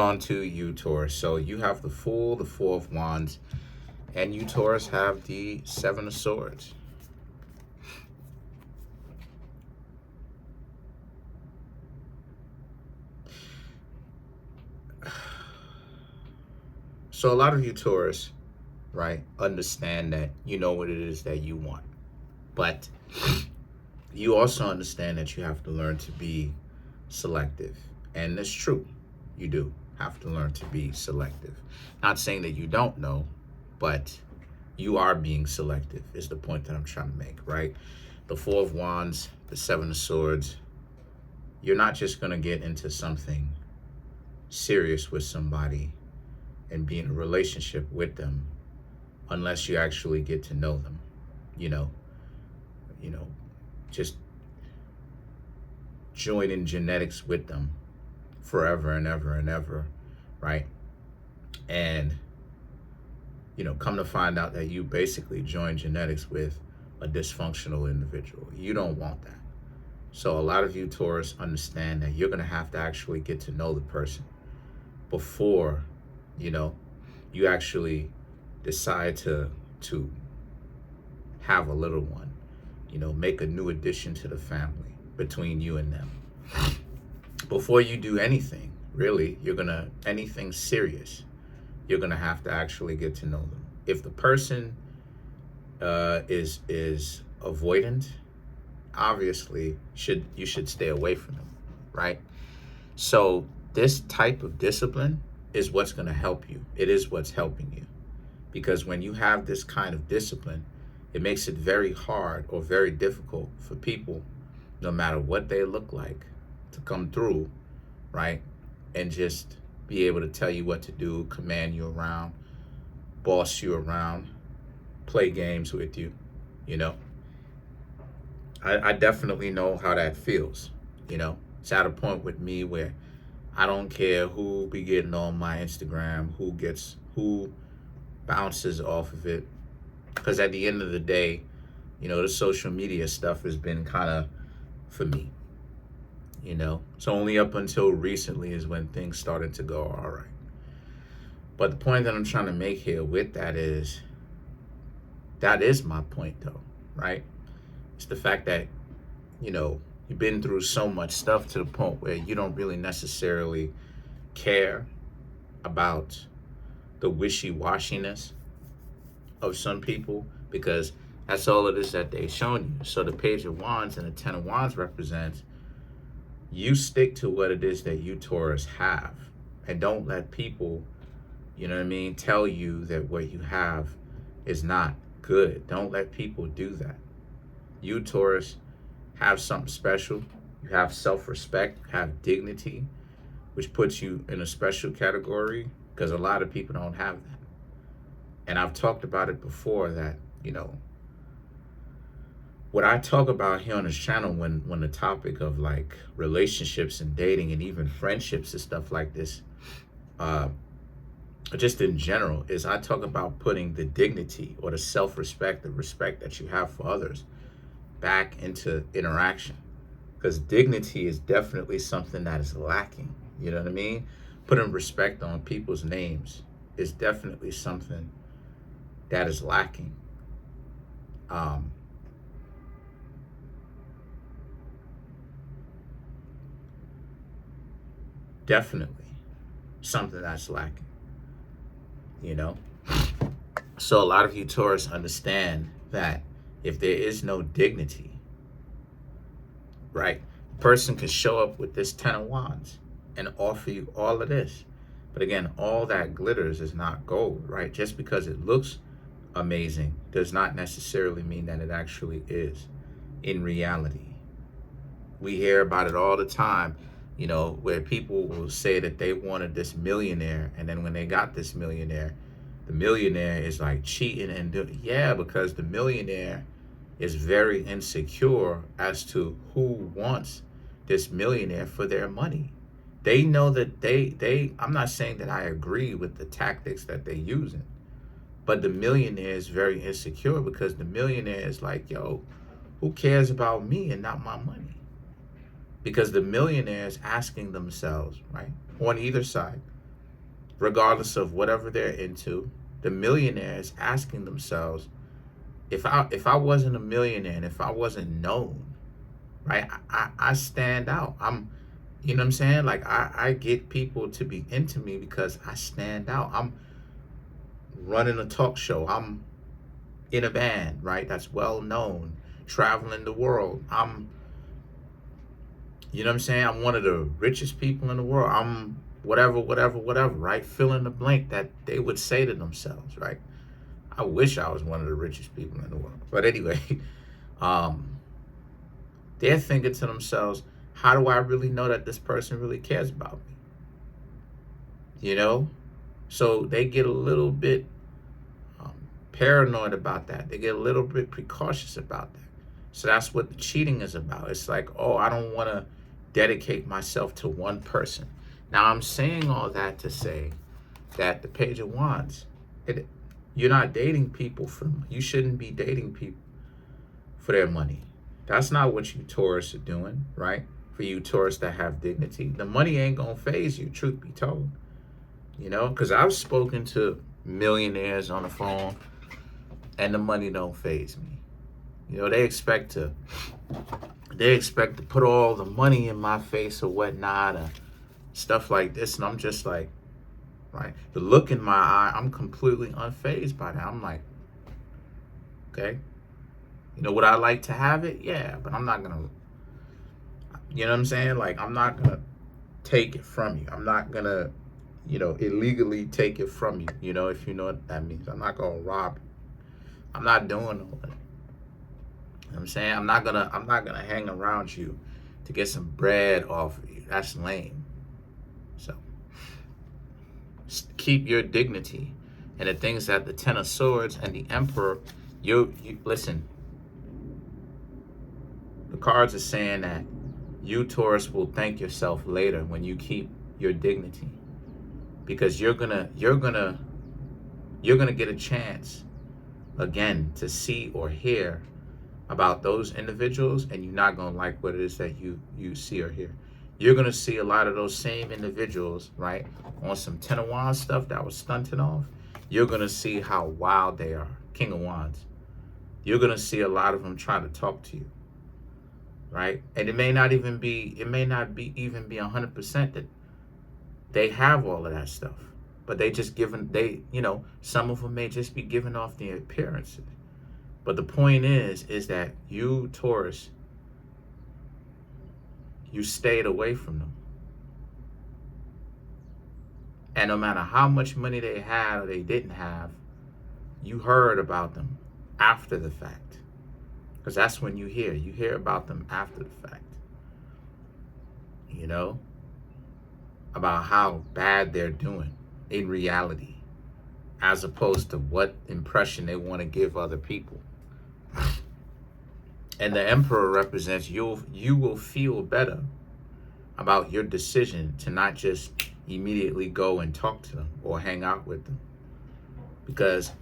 On to you, Taurus. So you have the Fool, the Four of Wands, and you, Taurus, have the Seven of Swords. So a lot of you, Taurus, right, understand that you know what it is that you want. But you also understand that you have to learn to be selective. And it's true. You do have to learn to be selective. Not saying that you don't know, but you are being selective is the point that I'm trying to make, right? The Four of Wands, the Seven of Swords. You're not just going to get into something serious with somebody and be in a relationship with them unless you actually get to know them, you know, just join in genetics with them forever and ever and ever, right? And, come to find out that you basically join genetics with a dysfunctional individual. You don't want that. So a lot of you, Taurus, understand that you're going to have to actually get to know the person before, you actually decide to have a little one, make a new addition to the family between you and them. Before you do anything, really, anything serious, you're gonna have to actually get to know them. If the person is avoidant, obviously you should stay away from them, right? So this type of discipline is what's going to help you. It is what's helping you. Because when you have this kind of discipline, it makes it very hard or very difficult for people, no matter what they look like, to come through, right? And just be able to tell you what to do, command you around, boss you around, play games with you, I definitely know how that feels, It's at a point with me where I don't care who be getting on my Instagram, who bounces off of it. Because at the end of the day, the social media stuff has been kind of for me, So only up until recently is when things started to go all right. But the point that I'm trying to make here with that is my point though, right? It's the fact that, you've been through so much stuff to the point where you don't really necessarily care about the wishy-washiness of some people, because that's all it is that they've shown you. So the Page of Wands and the Ten of Wands represents you stick to what it is that you, Taurus, have, and don't let people, tell you that what you have is not good. Don't let people do that. You, Taurus, have something special. You have self-respect, you have dignity, which puts you in a special category, because a lot of people don't have that. And I've talked about it before that, what I talk about here on this channel when the topic of like relationships and dating and even friendships and stuff like this, just in general, is I talk about putting the dignity or the self-respect, the respect that you have for others back into interaction. Because dignity is definitely something that is lacking. You know what I mean? Putting respect on people's names is definitely something that is lacking. Definitely something that's lacking, So a lot of you, Taurus, understand that if there is no dignity, right, a person can show up with this Ten of Wands and offer you all of this. But again, all that glitters is not gold, right? Just because it looks amazing does not necessarily mean that it actually is in reality. We hear about it all the time, where people will say that they wanted this millionaire, and then when they got this millionaire, the millionaire is like cheating and because the millionaire is very insecure as to who wants this millionaire for their money. They know that I'm not saying that I agree with the tactics that they're using, but the millionaire is very insecure because the millionaire is like, yo, who cares about me and not my money? Because the millionaire is asking themselves, right, on either side, regardless of whatever they're into, the millionaire is asking themselves, if I wasn't a millionaire and if I wasn't known, right, I stand out. You know what I'm saying? Like I get people to be into me because I stand out. I'm running a talk show. I'm in a band, right? That's well known, traveling the world. You know what I'm saying? I'm one of the richest people in the world. I'm whatever, right? Fill in the blank that they would say to themselves, right? I wish I was one of the richest people in the world. But anyway, they're thinking to themselves, how do I really know that this person really cares about me? You know? So they get a little bit paranoid about that. They get a little bit precautious about that. So that's what the cheating is about. It's like, oh, I don't want to dedicate myself to one person. Now, I'm saying all that to say that the Page of Wands, you're not dating people you shouldn't be dating people for their money. That's not what you Taurus are doing, right? For you Taurus that have dignity, the money ain't gonna faze you, truth be told. You know, because I've spoken to millionaires on the phone and the money don't faze me. You know, they expect to put all the money in my face or whatnot, or stuff like this, and I'm just like, right? The look in my eye, I'm completely unfazed by that. I'm like, okay, you know, would I like to have it? Yeah, but I'm not gonna, you know what I'm saying? Like, I'm not gonna take it from you. I'm not gonna, you know, illegally take it from you. You know, if you know what that means. I'm not gonna rob you. I'm not doing all that. You know what I'm saying? I'm not gonna hang around you to get some bread off of you. That's lame. So keep your dignity. And the things that the Ten of Swords and the Emperor, you listen, the cards are saying that you Taurus will thank yourself later when you keep your dignity, because you're gonna get a chance again to see or hear about those individuals, and you're not gonna like what it is that you see or hear. You're gonna see a lot of those same individuals, right, on some Ten of Wands stuff that was stunted off. You're gonna see how wild they are. King of Wands. You're gonna see a lot of them trying to talk to you, right? And it may not even be 100% that they have all of that stuff, but some of them may just be giving off the appearances. But the point is that you Taurus, you stayed away from them. And no matter how much money they had or they didn't have, you heard about them after the fact. Because that's when you hear about them after the fact. You know? About how bad they're doing in reality, as opposed to what impression they want to give other people. And the Emperor represents you will feel better about your decision to not just immediately go and talk to them or hang out with them, because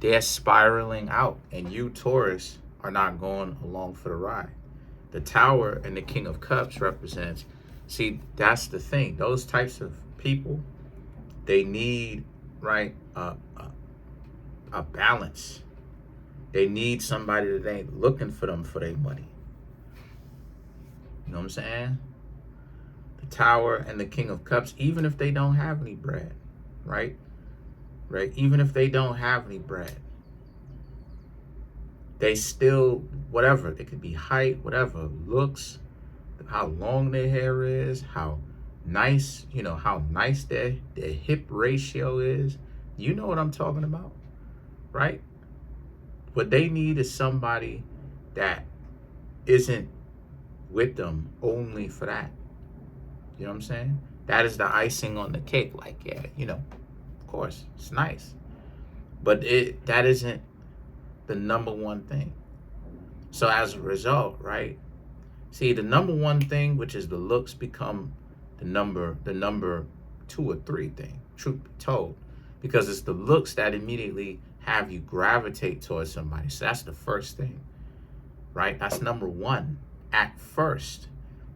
they're spiraling out and you Taurus are not going along for the ride. The Tower and the King of Cups represents, see, that's the thing, those types of people, they need, right, a balance. They need somebody that ain't looking for them for their money. You know what I'm saying? The Tower and the King of Cups, even if they don't have any bread, right? Right? Even if they don't have any bread, they still, whatever, it could be height, whatever, looks, how long their hair is, how nice, how nice their hip ratio is. You know what I'm talking about, right? What they need is somebody that isn't with them only for that. You know what I'm saying? That is the icing on the cake. Like, yeah, of course, it's nice. But that isn't the number one thing. So as a result, right? See, the number one thing, which is the looks, become the number 2 or 3 thing, truth be told. Because it's the looks that immediately have you gravitate towards somebody. So that's the first thing, right? That's number one at first.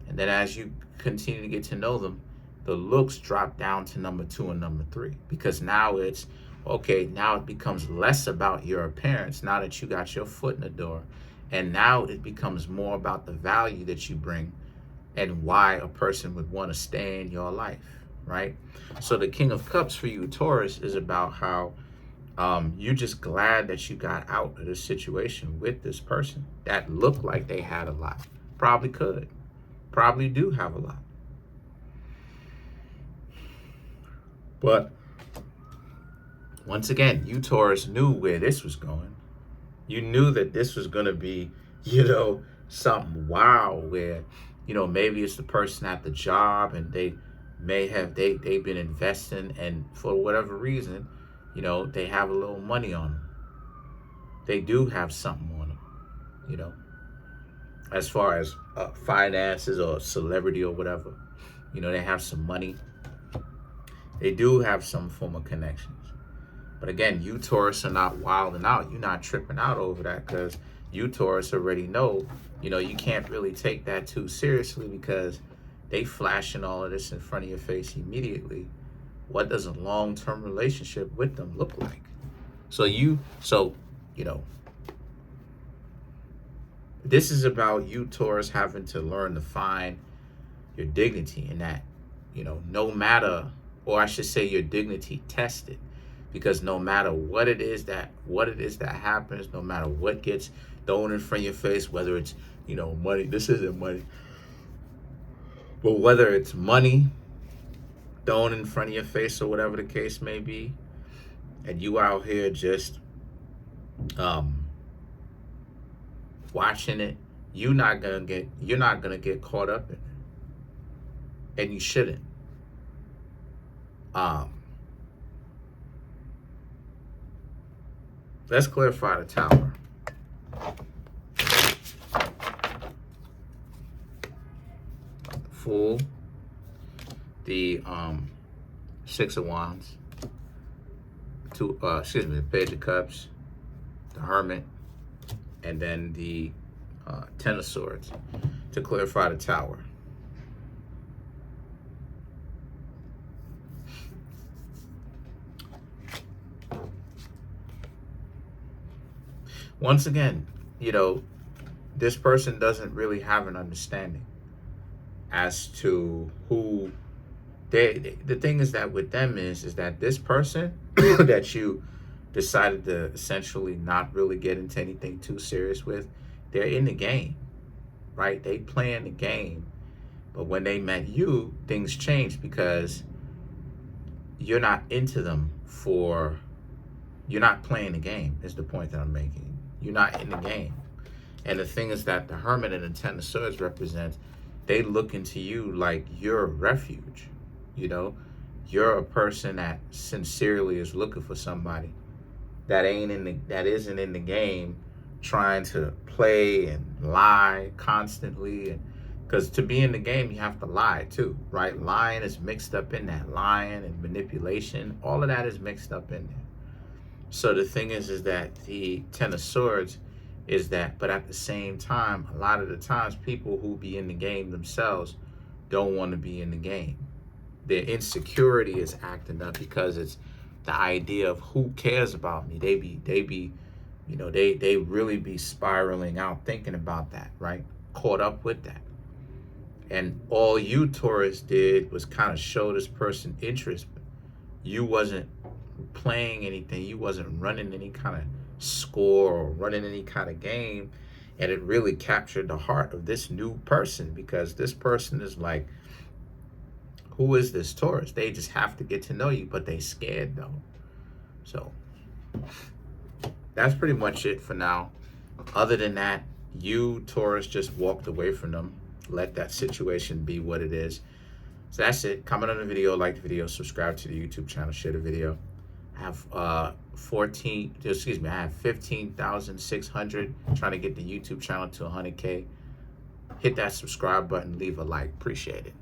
And then as you continue to get to know them, the looks drop down to number 2 and number 3, because now it's okay. Now it becomes less about your appearance now that you got your foot in the door, and now it becomes more about the value that you bring and why a person would want to stay in your life, right? So the King of Cups for you, Taurus, is about how you're just glad that you got out of this situation with this person that looked like they had a lot. Probably could. Probably do have a lot. But once again, you, Taurus, knew where this was going. You knew that this was going to be, something wow, where, maybe it's the person at the job and they've been investing, and for whatever reason, they have a little money on them. They do have something on them, as far as finances or celebrity or whatever. They have some money. They do have some form of connections. But again, you, Taurus, are not wilding out. You're not tripping out over that, because you, Taurus, already know, you can't really take that too seriously, because they flashing all of this in front of your face immediately. What does a long-term relationship with them look like? This is about you, Taurus, having to learn to find your dignity in that, no matter, or I should say your dignity tested, because no matter what it is that happens, no matter what gets thrown in front of your face, whether it's, money, this isn't money, but whether it's money thrown in front of your face or whatever the case may be, and you out here just watching it, you're not gonna get caught up in it, and you shouldn't. Let's clarify the Tower. Fool, the Six of Wands, the Page of Cups, the Hermit, and then the Ten of Swords to clarify the Tower. Once again, this person doesn't really have an understanding as to who the thing is that with them is that this person that you decided to essentially not really get into anything too serious with, they're in the game, right? They playing the game. But when they met you, things changed, because you're not into them you're not playing the game, is the point that I'm making. You're not in the game. And the thing is that the Hermit and the Ten of Swords represent, they look into you like you're a refuge. You're a person that sincerely is looking for somebody that isn't in the game, trying to play and lie constantly. And because to be in the game, you have to lie too, right? Lying is mixed up in that. Lying and manipulation, all of that is mixed up in there. So the thing is that the Ten of Swords is that, but at the same time, a lot of the times people who be in the game themselves don't want to be in the game. Their insecurity is acting up, because it's the idea of who cares about me. They really be spiraling out thinking about that, right? Caught up with that. And all you, Taurus, did was kind of show this person interest. You wasn't playing anything. You wasn't running any kind of score or running any kind of game. And it really captured the heart of this new person, because this person is like, who is this Taurus? They just have to get to know you, but they scared though. So that's pretty much it for now. Other than that, you, Taurus, just walked away from them. Let that situation be what it is. So that's it. Comment on the video, like the video, subscribe to the YouTube channel, share the video. I have 15,600 trying to get the YouTube channel to 100K. Hit that subscribe button, leave a like. Appreciate it.